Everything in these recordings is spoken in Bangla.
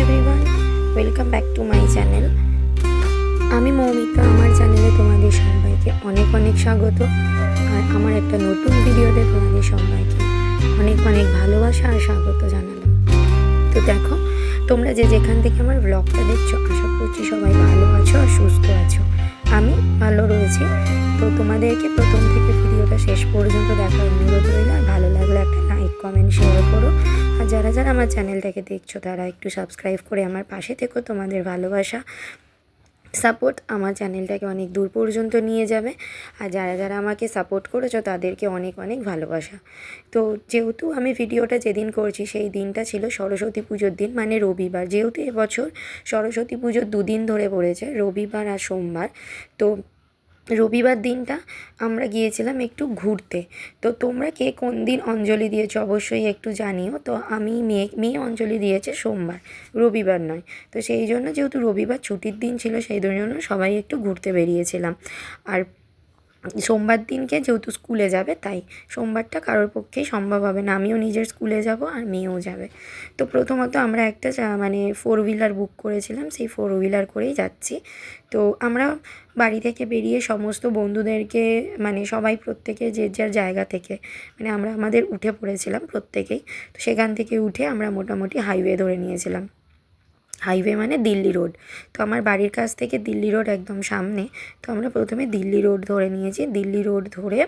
Everyone, welcome back to my channel. আমি মৌমিতা। আমার চ্যানেলে তোমাদের সবাইকে অনেক অনেক স্বাগত। আর আমার একটা নতুন ভিডিওতে তোমাদের সবাইকে অনেক অনেক ভালোবাসা আর স্বাগত জানালাম। তো দেখো, তোমরা যে যেখান থেকে আমার ব্লগটা দেখছো, আশা করছি সবাই ভালো আছো আর সুস্থ আছো। আমি ভালো রয়েছি। তো তোমাদেরকে প্রথম থেকে ভিডিওটা শেষ পর্যন্ত দেখার অনুরোধ রইল। আর ভালো লাগলে একটা লাইক, কমেন্ট, শেয়ার করো। আর যারা যারা আমার চ্যানেলটাকে দেখছো তারা একটু সাবস্ক্রাইব করে আমার পাশে থেকো। তোমাদের ভালোবাসা, সাপোর্ট আমার চ্যানেলটাকে অনেক দূর পর্যন্ত নিয়ে যাবে। আর যারা যারা আমাকে সাপোর্ট করেছো তাদেরকে অনেক অনেক ভালোবাসা। তো যেহেতু আমি ভিডিওটা যেদিন করছি সেই দিনটা ছিল সরস্বতী পুজোর দিন, মানে রবিবার। যেহেতু এবছর সরস্বতী পুজোর দুদিন ধরে পড়েছে, রবিবার আর সোমবার। তো রবিবার দিনটা আমরা গিয়েছিলাম একটু ঘুরতে। তো তোমরা কে কোন দিন অঞ্জলি দিয়েছো অবশ্যই একটু জানিও। তো আমি মেয়ে অঞ্জলি দিয়েছে সোমবার, রবিবার নয়। তো সেই জন্য যেহেতু রবিবার ছুটির দিন ছিল, সেই জন্য সবাই একটু ঘুরতে বেরিয়েছিলাম। আর সোমবার দিনকে যেহেতু স্কুলে যাবে, তাই সোমবারটা কারোর পক্ষেই সম্ভব হবে না। আমিও নিজের স্কুলে যাব আর মেয়েও যাবে। তো প্রথমত আমরা একটা মানে 4 হুইলার বুক করেছিলাম, সেই 4 হুইলার করেই যাচ্ছি। তো আমরা বাড়ি থেকে বেরিয়ে সমস্ত বন্ধুদেরকে, মানে সবাই প্রত্যেকে যে যার জায়গা থেকে, মানে আমরা আমাদের উঠে পড়েছিলাম প্রত্যেকেই। তো সেখান থেকে উঠে আমরা মোটামুটি হাইওয়ে ধরে নিয়েছিলাম। হাইওয়ে মানে দিল্লি রোড। তো আমার বাড়ির কাছ থেকে দিল্লি রোড একদম সামনে। তো আমরা প্রথমে দিল্লি রোড ধরে নিয়েছি। দিল্লি রোড ধরে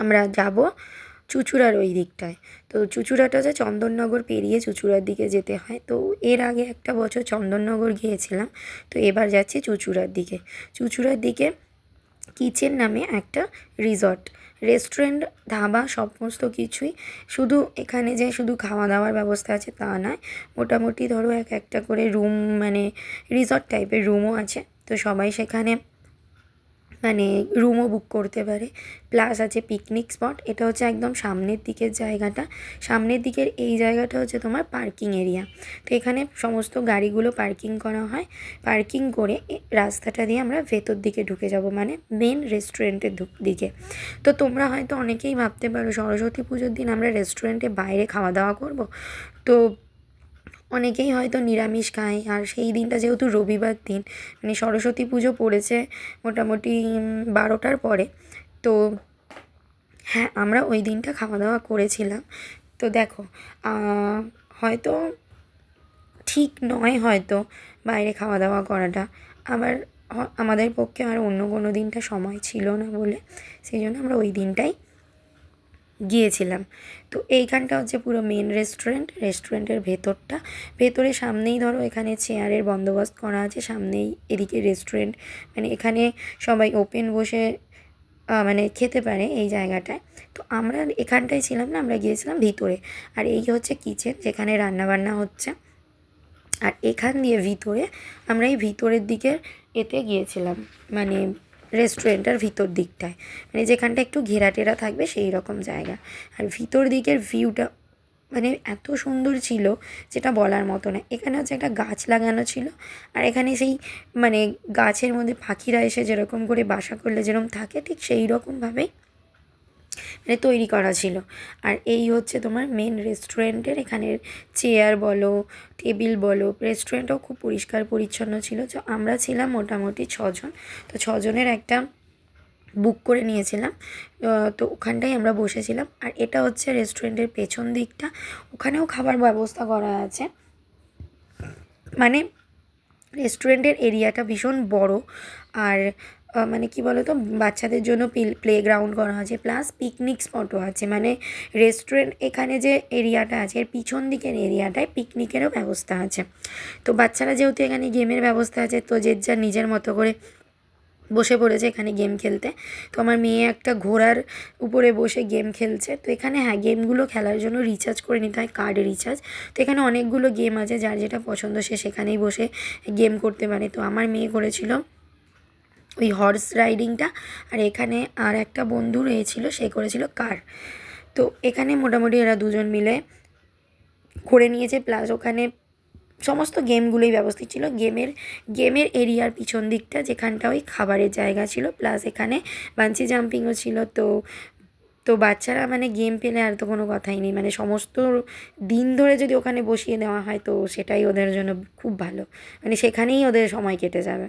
আমরা যাব চুঁচুড়ার ওই দিকটায়। তো চুঁচুড়াটা যে চন্দননগর পেরিয়ে চুঁচুড়ার দিকে যেতে হয়। তো এর আগে একটা বছর চন্দননগর গিয়েছিলাম, তো এবার যাচ্ছি চুঁচুড়ার দিকে। চুঁচুড়ার দিকে কিচেন নামে একটা রিসর্ট, রেস্টুরেন্ট, ধাবা সমস্ত কিছুই। শুধু এখানে যে শুধু খাওয়া দাওয়ার ব্যবস্থা আছে তা নয়, মোটামুটি ধরো একটা করে রুম, মানে রিসর্ট টাইপের রুমও আছে। তো সবাই সেখানে মানে রুমও বুক করতে পারে। প্লাস আছে পিকনিক স্পট। এটা হচ্ছে একদম সামনের দিকের জায়গাটা। সামনের দিকের এই জায়গাটা হচ্ছে তোমার পার্কিং এরিয়া। তো এখানে সমস্ত গাড়িগুলো পার্কিং করা হয়। পার্কিং করে রাস্তাটা দিয়ে আমরা ভেতর দিকে ঢুকে যাব, মানে মেন রেস্টুরেন্টের দিকে। তো তোমরা হয়তো অনেকেই ভাবতে পারো সরস্বতী পুজোর দিন আমরা রেস্টুরেন্টে বাইরে খাওয়া দাওয়া করব। তো অনেকেই হয়তো নিরামিষ খায়। আর সেই দিনটা যেহেতু রবিবার দিন, মানে সরস্বতী পুজো পড়েছে মোটামুটি 12টার পরে। তো হ্যাঁ, আমরা ওই দিনটা খাওয়া দাওয়া করেছিলাম। তো দেখো, হয়তো ঠিক নয় হয়তো বাইরে খাওয়া দাওয়া করাটা। আবার আমাদের পক্ষে আর অন্য কোনো দিনটা সময় ছিল না বলে সেই জন্য আমরা ওই দিনটাই গিয়েছিলাম। তো এইখানটা হচ্ছে পুরো মেন রেস্টুরেন্টের ভেতরটা। ভেতরে সামনেই ধরো এখানে চেয়ারের বন্দোবস্ত করা আছে, সামনেই এদিকে রেস্টুরেন্ট, মানে এখানে সবাই ওপেন বসে মানে খেতে পারে এই জায়গাটায়। তো আমরা এখানটায় ছিলাম না, আমরা গিয়েছিলাম ভিতরে। আর এই হচ্ছে কিচেন, যেখানে রান্নাবান্না হচ্ছে। আর এখান দিয়ে ভিতরে আমরা এই ভিতরের দিকের এতে গিয়েছিলাম, মানে রেস্টুরেন্টের ভিতর দিকটায়, মানে যেখানটা একটু ঘেরা টেরা থাকবে সেই রকম জায়গা। আর ভিতর দিকের ভিউটা মানে এত সুন্দর ছিল যেটা বলার মতো না। এখানে হচ্ছে একটা গাছ লাগানো ছিল। আর এখানে সেই মানে গাছের মধ্যে পাখিরা এসে যেরকম করে বাসা করলে যেরকম থাকে, ঠিক সেই রকমভাবেই মানে তৈরি করা ছিল। আর এই হচ্ছে তোমার মেন রেস্টুরেন্টের এখানের চেয়ার বলো, টেবিল বলো। রেস্টুরেন্টও খুব পরিষ্কার পরিচ্ছন্ন ছিল। তো আমরা ছিলাম মোটামুটি 6 জন। তো 6 জনের একটা বুক করে নিয়েছিলাম। তো ওখানটাই আমরা বসেছিলাম। আর এটা হচ্ছে রেস্টুরেন্টের পেছন দিকটা, ওখানেও খাবার ব্যবস্থা করা আছে। মানে রেস্টুরেন্টের এরিয়াটা ভীষণ বড়। আর মানে কি বলো তো, বাচ্চাদের জন্য প্লেগ্রাউন্ড করা আছে, প্লাস পিকনিক স্পটও আছে। মানে রেস্টুরেন্ট এখানে যে এরিয়াটা আছে এর পিছন দিকের এরিয়াটায় পিকনিকেরও ব্যবস্থা আছে। তো বাচ্চারা যেহেতু এখানে গেমের ব্যবস্থা আছে, তো যে যার নিজের মতো করে বসে পড়েছে এখানে গেম খেলতে। তো আমার মেয়ে একটা ঘোড়ার উপরে বসে গেম খেলছে। তো এখানে হ্যাঁ, গেমগুলো খেলার জন্য রিচার্জ করে নিতে হয়, কার্ডে রিচার্জ। তো এখানে অনেকগুলো গেম আছে, যার যেটা পছন্দ সে সেখানেই বসে গেম করতে পারে। তো আমার মেয়ে করেছিল ওই হর্স রাইডিংটা। আর এখানে আর একটা বন্ধু রয়েছিল, সে করেছিল কার। তো এখানে মোটামুটি এরা 2জন মিলে করে নিয়েছে। প্লাস ওখানে সমস্ত গেমগুলোই ব্যবস্থিত ছিল। গেমের এরিয়ার পিছন দিকটা যেখানটা ওই খাবারের জায়গা ছিল, প্লাস এখানে বাঞ্জি জাম্পিংও ছিল। তো তো বাচ্চারা মানে গেম পেলে আর তো কোনো কথাই নেই, মানে সমস্ত দিন ধরে যদি ওখানে বসিয়ে দেওয়া হয় তো সেটাই ওদের জন্য খুব ভালো, মানে সেখানেই ওদের সময় কেটে যাবে।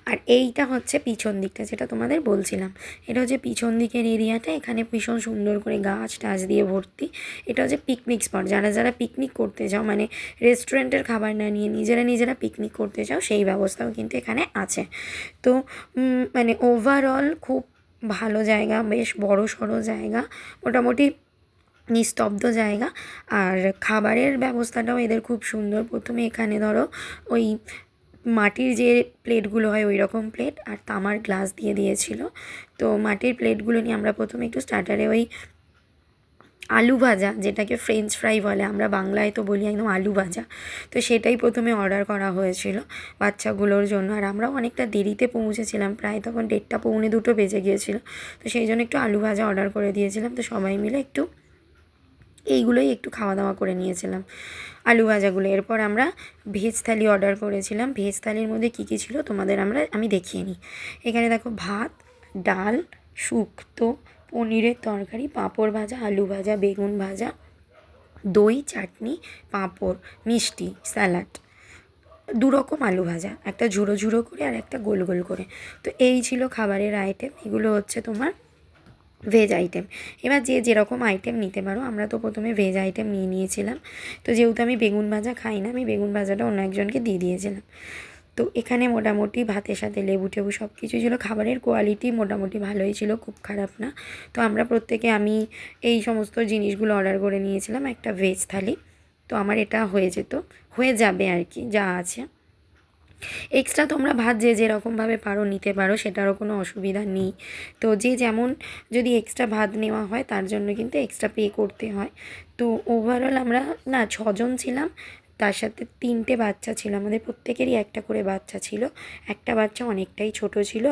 আর এইটা হচ্ছে পিছন দিকটা, যেটা তোমাদের বলছিলাম, এটা হচ্ছে পিছন দিকের এরিয়াটা। এখানে ভীষণ সুন্দর করে গাছ টাছ দিয়ে ভর্তি। এটা হচ্ছে পিকনিক স্পট, যারা যারা পিকনিক করতে যাও, মানে রেস্টুরেন্টের খাবার না নিয়ে নিজেরা পিকনিক করতে চাও, সেই ব্যবস্থাও কিন্তু এখানে আছে। তো মানে ওভারঅল খুব ভালো জায়গা, বেশ বড় সড়ো জায়গা, মোটামুটি নিস্তব্ধ জায়গা। আর খাবারের ব্যবস্থাটাও এদের খুব সুন্দর। প্রথমে এখানে ধরো ওই মাটির যে প্লেটগুলো হয় ওই রকম প্লেট আর তামার গ্লাস দিয়ে দিয়েছিল। তো মাটির প্লেটগুলো নিয়ে আমরা প্রথমে একটু স্টার্টারে ওই আলু ভাজা, যেটাকে ফ্রেঞ্চ ফ্রাই বলে, আমরা বাংলায় তো বলি একদম আলু ভাজা, তো সেটাই প্রথমে অর্ডার করা হয়েছিল বাচ্চাগুলোর জন্য। আর আমরাও অনেকটা দেরিতে পৌঁছেছিলাম, প্রায় তখন 1:30 পৌনে 2 বেজে গিয়েছিল। তো সেই জন্য একটু আলু ভাজা অর্ডার করে দিয়েছিলাম। তো সবাই মিলে একটু এইগুলোই একটু খাওয়া দাওয়া করে নিয়েছিলাম, আলু ভাজাগুলো। এরপর আমরা ভেজ থালি অর্ডার করেছিলাম। ভেজ থালির মধ্যে কী কী ছিল তোমাদের আমি দেখিয়ে নিই। এখানে দেখো ভাত, ডাল, শুক্তো, পনিরের তরকারি, পাঁপড় ভাজা, আলু ভাজা, বেগুন ভাজা, দই, চাটনি, পাঁপড়, মিষ্টি, স্যালাড, 2 রকম আলু ভাজা, একটা ঝুড়ো ঝুড়ো করে আর একটা গোল গোল করে। তো এই ছিল খাবারের আইটেম। এগুলো হচ্ছে তোমার ভেজ আইটেম। এবার যে যেরকম আইটেম নিতে পারো, আমরা তো প্রথমে ভেজ আইটেম নিয়েছিলাম। তো যেহেতু আমি বেগুন ভাজা খাই না, আমি বেগুন ভাজাটা অন্য একজনকে দিয়ে দিয়েছিলাম। তো এখানে মোটামুটি ভাতের সাথে লেবু টেবু সব কিছু ছিল। খাবারের কোয়ালিটি মোটামুটি ভালোই ছিল, খুব খারাপ না। তো আমরা প্রত্যেকে আমি এই সমস্ত জিনিসগুলো অর্ডার করে নিয়েছিলাম, একটা ভেজ থালি। তো আমার এটা হয়ে যাবে আর কি, যা আছে। এক্সট্রা তোমরা ভাত যে যেরকমভাবে পারো নিতে পারো, সেটারও কোনো অসুবিধা নেই। তো যে যেমন যদি এক্সট্রা ভাত নেওয়া হয় তার জন্য কিন্তু এক্সট্রা পে করতে হয়। তো ওভারঅল আমরা 6 জন ছিলাম, তার সাথে 3টে বাচ্চা ছিল, আমাদের প্রত্যেকেরই একটা করে বাচ্চা ছিল। একটা বাচ্চা অনেকটাই ছোট ছিল,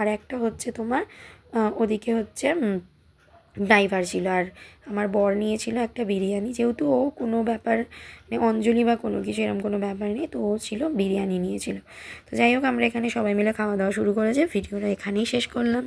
আর একটা হচ্ছে তোমার ওদিকে হচ্ছে ড্রাইভার ছিল। আর আমার বর নিয়েছিল একটা বিরিয়ানি, যেহেতু ও কোনো ব্যাপার মানে অঞ্জলি বা কোনো কিছু এরকম কোনো ব্যাপার নেই, তো ও ছিল বিরিয়ানি নিয়েছিল। তো যাই হোক, আমরা এখানে সবাই মিলে খাওয়া দাওয়া শুরু করেছি। ভিডিওটা এখানেই শেষ করলাম।